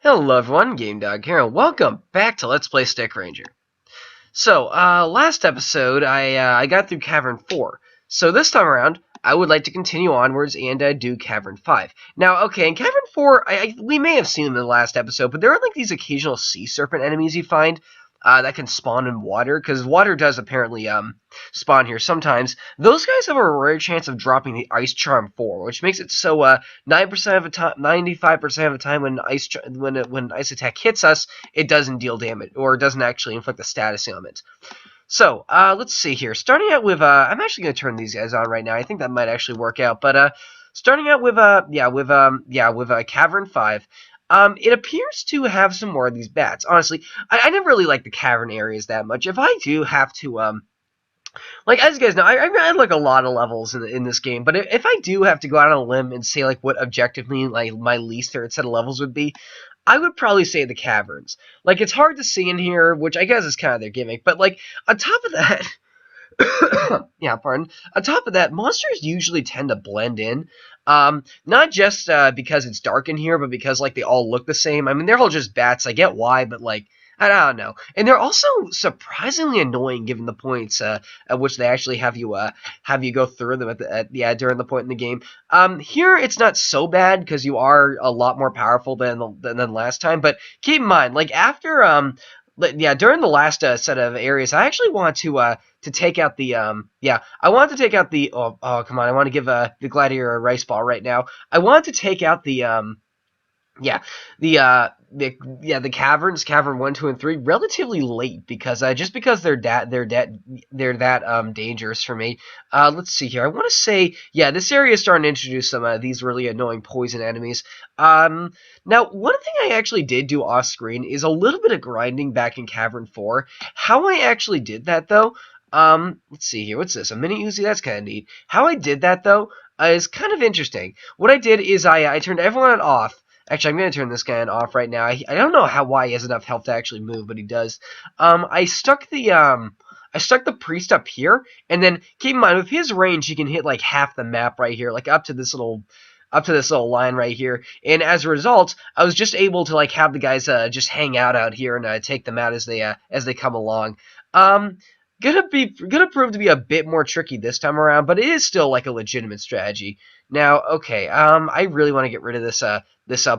Hello everyone, Game Dog here, and welcome back to Let's Play Stick Ranger. So, last episode, I got through Cavern 4. So this time around, I would like to continue onwards and do Cavern 5. Now, okay, in Cavern 4, we may have seen them in the last episode, but there are like these occasional sea serpent enemies you find that can spawn in water, because water does apparently spawn here sometimes. Those guys have a rare chance of dropping the Ice Charm 4, which makes it so 9% of the time, 95% of the time when when ice attack hits us, it doesn't deal damage, or it doesn't actually inflict a status ailment. So, let's see here. Starting out with, I'm actually going to turn these guys on right now. I think that might actually work out. But, starting out with, Cavern 5, it appears to have some more of these bats. Honestly, I never really like the cavern areas that much. If I do have to, like, as you guys know, I like a lot of levels in this game, but if I do have to go out on a limb and say, like, what objectively, like, my least favorite set of levels would be, I would probably say the caverns. Like, it's hard to see in here, which I guess is kind of their gimmick, but, like, on top of that, yeah, pardon, on top of that, monsters usually tend to blend in, not just because it's dark in here, but because, like, they all look the same. I mean, they're all just bats, I get why, but, like, I don't know. And they're also surprisingly annoying given the points at which they actually have you go through them during the point in the game. Here it's not so bad because you are a lot more powerful than last time. But keep in mind, like after during the last set of areas, I actually want to take out the I want to take out the come on, I want to give the gladiator a rice ball right now. I want to take out the the caverns, Cavern 1, 2, and 3, relatively late because just because they're that dangerous for me. Let's see here. I want to say this area is starting to introduce some these really annoying poison enemies. Now one thing I actually did do off screen is a little bit of grinding back in Cavern 4. How I actually did that though, let's see here. What's this? A mini Uzi? That's kind of neat. How I did that though is kind of interesting. What I did is I turned everyone off. Actually, I'm going to turn this guy off right now. I don't know why he has enough health to actually move, but he does. I stuck the priest up here, and then keep in mind with his range, he can hit like half the map right here, like up to this little line right here. And as a result, I was just able to like have the guys just hang out here and take them out as they come along. Gonna prove to be a bit more tricky this time around, but it is still like a legitimate strategy. Now, okay, I really want to get rid of this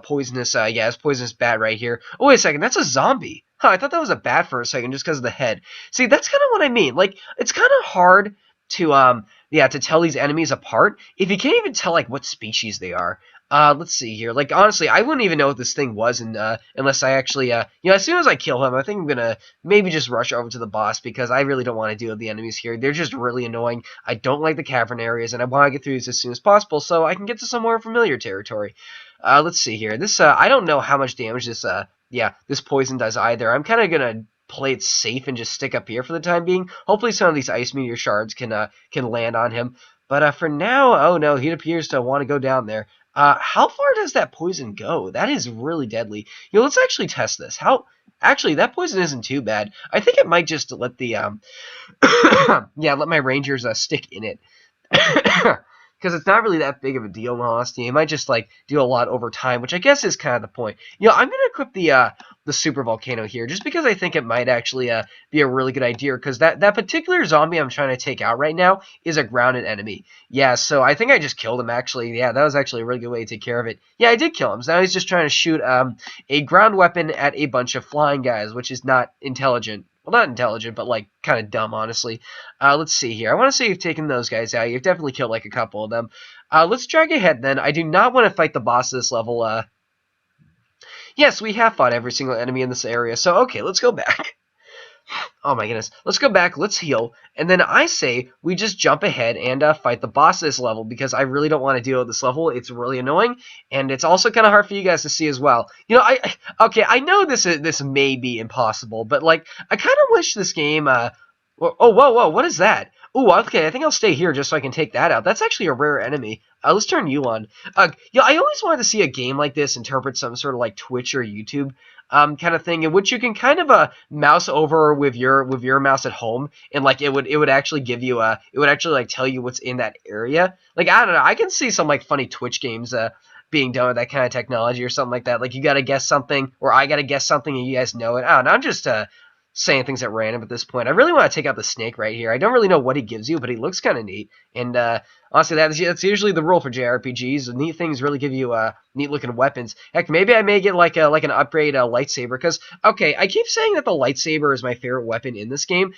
poisonous this poisonous bat right here. Oh, wait a second, that's a zombie. Huh, I thought that was a bat for a second just because of the head. See, that's kind of what I mean. Like, it's kind of hard to to tell these enemies apart if you can't even tell like what species they are. Let's see here. Like, honestly, I wouldn't even know what this thing was unless I actually, as soon as I kill him, I think I'm gonna maybe just rush over to the boss because I really don't want to deal with the enemies here. They're just really annoying. I don't like the cavern areas, and I want to get through these as soon as possible so I can get to some more familiar territory. Let's see here. This, I don't know how much damage this poison does either. I'm kind of gonna play it safe and just stick up here for the time being. Hopefully some of these ice meteor shards can land on him. But for now, oh no, he appears to want to go down there. How far does that poison go? That is really deadly. Let's actually test this. Actually, that poison isn't too bad. I think it might just let the, let my rangers stick in it. Because it's not really that big of a deal in all honesty. It might just, like, do a lot over time, which I guess is kind of the point. I'm going to equip the super volcano here, just because I think it might actually be a really good idea, because that particular zombie I'm trying to take out right now is a grounded enemy. Yeah, so I think I just killed him, actually. Yeah, that was actually a really good way to take care of it. Yeah, I did kill him. So now he's just trying to shoot a ground weapon at a bunch of flying guys, which is not intelligent. Well, not intelligent, but, like, kind of dumb, honestly. Let's see here. I want to say you've taken those guys out. You've definitely killed, like, a couple of them. Let's drag ahead, then. I do not want to fight the boss of this level. Yes, we have fought every single enemy in this area, so, okay, let's go back. Oh my goodness. Let's go back, let's heal, and then I say we just jump ahead and fight the boss of this level, because I really don't want to deal with this level. It's really annoying, and it's also kind of hard for you guys to see as well. I know this may be impossible, but, like, I kind of wish this game, oh, whoa, what is that? Ooh, okay, I think I'll stay here just so I can take that out. That's actually a rare enemy. Let's turn you on. I always wanted to see a game like this interpret some sort of, like, Twitch or YouTube kind of thing, in which you can kind of mouse over with your mouse at home, and like it would actually give you it would actually like tell you what's in that area. Like, I don't know, I can see some like funny Twitch games being done with that kind of technology or something like that. Like, you gotta guess something, or I gotta guess something, and you guys know it. I don't know, I'm just saying things at random at this point. I really want to take out the snake right here. I don't really know what he gives you, but he looks kind of neat. And honestly, that's usually the rule for JRPGs. The neat things really give you neat looking weapons. Heck, maybe I may get like an upgrade lightsaber, because okay, I keep saying that the lightsaber is my favorite weapon in this game.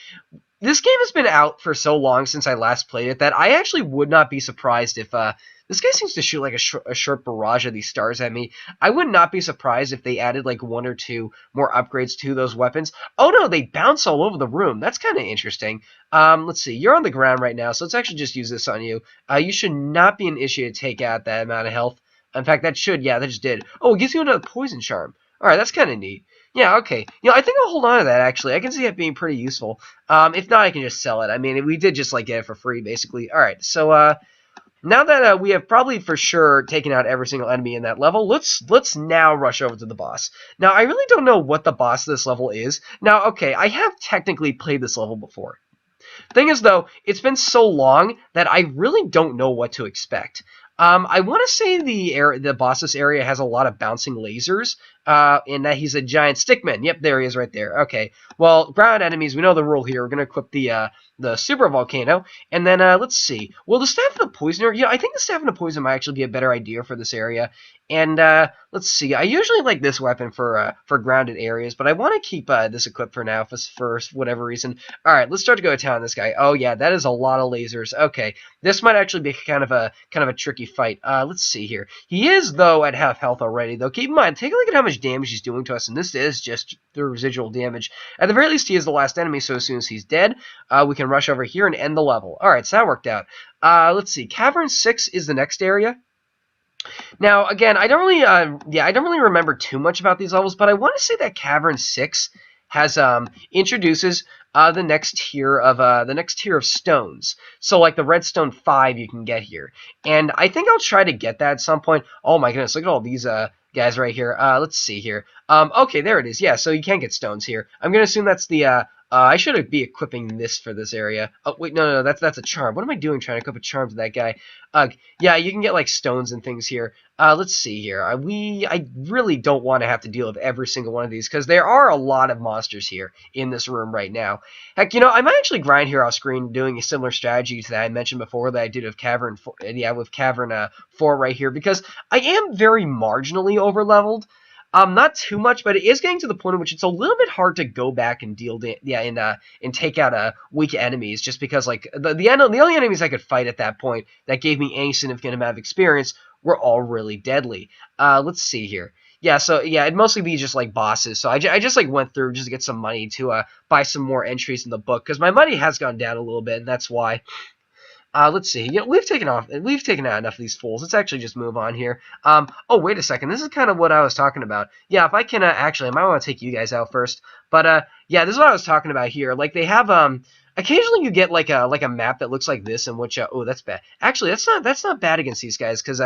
This game has been out for so long since I last played it that I actually would not be surprised if this guy seems to shoot like a short barrage of these stars at me. I would not be surprised if they added like 1 or 2 more upgrades to those weapons. Oh no, they bounce all over the room. That's kind of interesting. Let's see. You're on the ground right now, so let's actually just use this on you. You should not be an issue to take out that amount of health. In fact, that should, yeah, that just did. Oh, it gives you another poison charm. Alright, that's kind of neat. Yeah, okay. I think I'll hold on to that, actually. I can see it being pretty useful. If not, I can just sell it. I mean, we did just, like, get it for free, basically. Alright, so, now that we have probably for sure taken out every single enemy in that level, let's now rush over to the boss. Now, I really don't know what the boss of this level is. Now, okay, I have technically played this level before. Thing is, though, it's been so long that I really don't know what to expect. I want to say the boss's area has a lot of bouncing lasers, and that he's a giant stickman. Yep, there he is right there. Okay, well, ground enemies, we know the rule here. We're going to equip the super volcano, and then, let's see. Well, the staff of the poisoner, I think the staff of the poison might actually be a better idea for this area. And, let's see. I usually like this weapon for grounded areas, but I want to keep this equipped for now for whatever reason. Alright, let's start to go to town on this guy. Oh, yeah, that is a lot of lasers. Okay, this might actually be kind of a tricky fight. Let's see here. He is, though, at half health already, though. Keep in mind, take a look at how much damage he's doing to us, and this is just the residual damage. At the very least, he is the last enemy, so as soon as he's dead, we can rush over here and end the level. Alright, so that worked out. Let's see. Cavern 6 is the next area. Now, again, I don't really remember too much about these levels, but I want to say that Cavern 6 has introduces the next tier of stones. So like the redstone 5 you can get here. And I think I'll try to get that at some point. Oh my goodness, look at all these guys right here. Let's see here. Okay, there it is. Yeah, so you can get stones here. I'm going to assume that's the I should be equipping this for this area. Oh, wait, no, that's a charm. What am I doing trying to equip a charm to that guy? Yeah, you can get, like, stones and things here. Let's see here. I really don't want to have to deal with every single one of these, because there are a lot of monsters here in this room right now. Heck, I might actually grind here off screen doing a similar strategy to that I mentioned before that I did with Cavern 4, with Cavern 4 right here, because I am very marginally over-leveled. Not too much, but it is getting to the point in which it's a little bit hard to go back and and take out weak enemies, just because like the only enemies I could fight at that point that gave me any significant amount of experience were all really deadly. Let's see here. Yeah, so yeah, it'd mostly be just like bosses. So I just like went through just to get some money to buy some more entries in the book, because my money has gone down a little bit, and that's why. Let's see. We've taken out enough of these fools. Let's actually just move on here. Oh, wait a second. This is kind of what I was talking about. Yeah, if I can actually, I might want to take you guys out first. But yeah, this is what I was talking about here. Like they have occasionally you get like a map that looks like this, in which oh, that's bad. Actually, that's not bad against these guys, because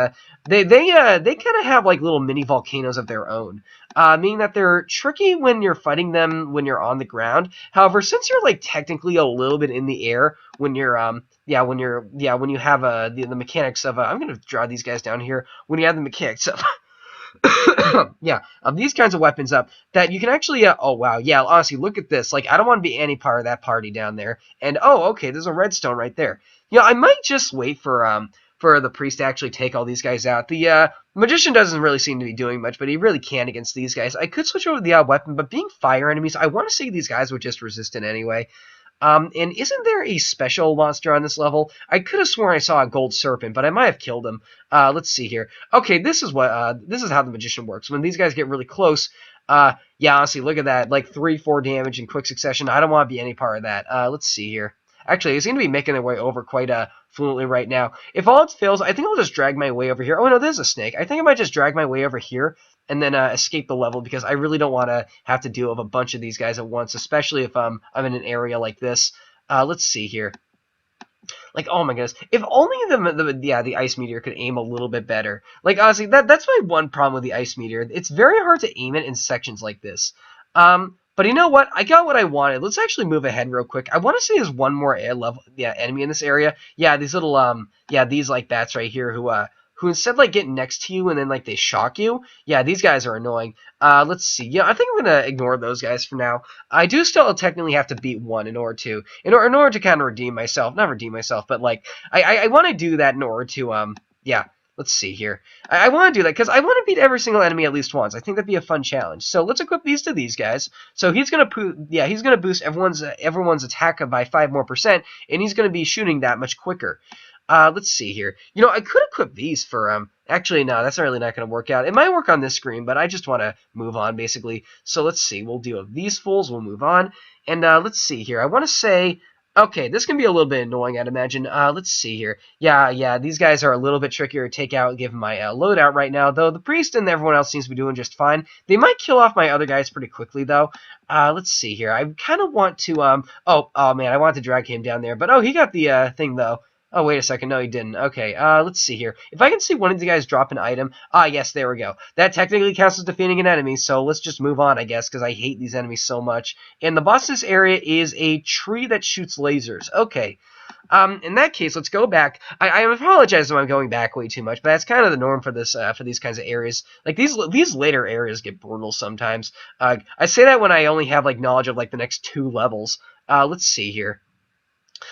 they kind of have like little mini volcanoes of their own. Meaning that they're tricky when you're fighting them when you're on the ground. However, since you're like technically a little bit in the air when you're when you have the mechanics of I'm gonna draw these guys down here, when you have the mechanics of of these kinds of weapons up, that you can actually oh wow, yeah, honestly, look at this. Like, I don't want to be any part of that party down there. And oh, okay, there's a redstone right there. I might just wait for the priest to actually take all these guys out. The magician doesn't really seem to be doing much, but he really can against these guys. I could switch over to the weapon, but being fire enemies, I want to say these guys were just resistant anyway. And isn't there a special monster on this level? I could have sworn I saw a gold serpent, but I might have killed him. Let's see here. Okay, this is how the magician works. When these guys get really close, yeah, honestly, look at that. Like 3-4 damage in quick succession. I don't want to be any part of that. Let's see here. Actually, they seem to be making their way over quite fluently right now. If all else fails, I think I'll just drag my way over here. Oh, no, there's a snake. I think I might just drag my way over here and then escape the level, because I really don't want to have to deal with a bunch of these guys at once, especially if I'm in an area like this. Let's see here. Like, oh my goodness, if only the ice meteor could aim a little bit better. Like, honestly, that's my one problem with the ice meteor. It's very hard to aim it in sections like this. But you know what? I got what I wanted. Let's actually move ahead real quick. I want to say there's one more enemy in this area. Yeah, these little these like bats right here who instead like get next to you and then like they shock you. Yeah, these guys are annoying. Let's see. Yeah, I think I'm gonna ignore those guys for now. I do still technically have to beat one in order to kind of redeem myself. Not redeem myself, but like I want to do that in order to yeah. Let's see here. I want to do that because I want to beat every single enemy at least once. I think that'd be a fun challenge. So let's equip these to these guys. So he's gonna he's gonna boost everyone's attack by 5% more, and he's gonna be shooting that much quicker. Let's see here. You know, I could equip these for actually no, that's really not gonna work out. It might work on this screen, but I just want to move on basically. So let's see. We'll deal with these fools. We'll move on, and let's see here. I want to say. Okay, this can be a little bit annoying, I'd imagine. Let's see here. Yeah, these guys are a little bit trickier to take out given my loadout right now, though the priest and everyone else seems to be doing just fine. They might kill off my other guys pretty quickly, though. Let's see here. I kind of want to, oh, man, I want to drag him down there, but, oh, he got the thing, though. Oh, wait a second. No, he didn't. Okay, let's see here. If I can see one of the guys drop an item. Yes, there we go. That technically counts as defeating an enemy, so let's just move on, I guess, because I hate these enemies so much. And the boss in this area is a tree that shoots lasers. Okay. In that case, let's go back. I apologize if I'm going back way too much, but that's kind of the norm for this, for these kinds of areas. Like, these later areas get brutal sometimes. I say that when I only have, like, knowledge of, like, the next 2 levels. Let's see here.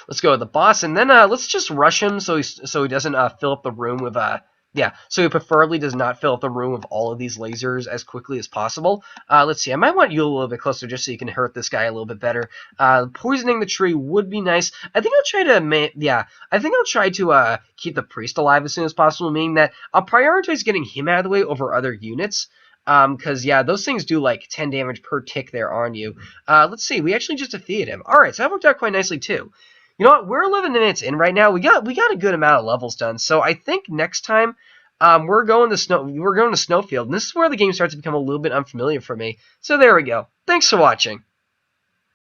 Let's go with the boss, and then let's just rush him so he doesn't fill up the room with so he preferably does not fill up the room with all of these lasers as quickly as possible. Let's see. I might want you a little bit closer just so you can hurt this guy a little bit better. Poisoning the tree would be nice. I think I'll try to keep the priest alive as soon as possible, meaning that I'll prioritize getting him out of the way over other units. Because, yeah, those things do, like, 10 damage per tick there on you. Let's see. We actually just defeated him. Alright, so that worked out quite nicely, too. You know what? We're 11 minutes in right now. We got a good amount of levels done. So I think next time we're going to Snowfield, and this is where the game starts to become a little bit unfamiliar for me. So there we go. Thanks for watching.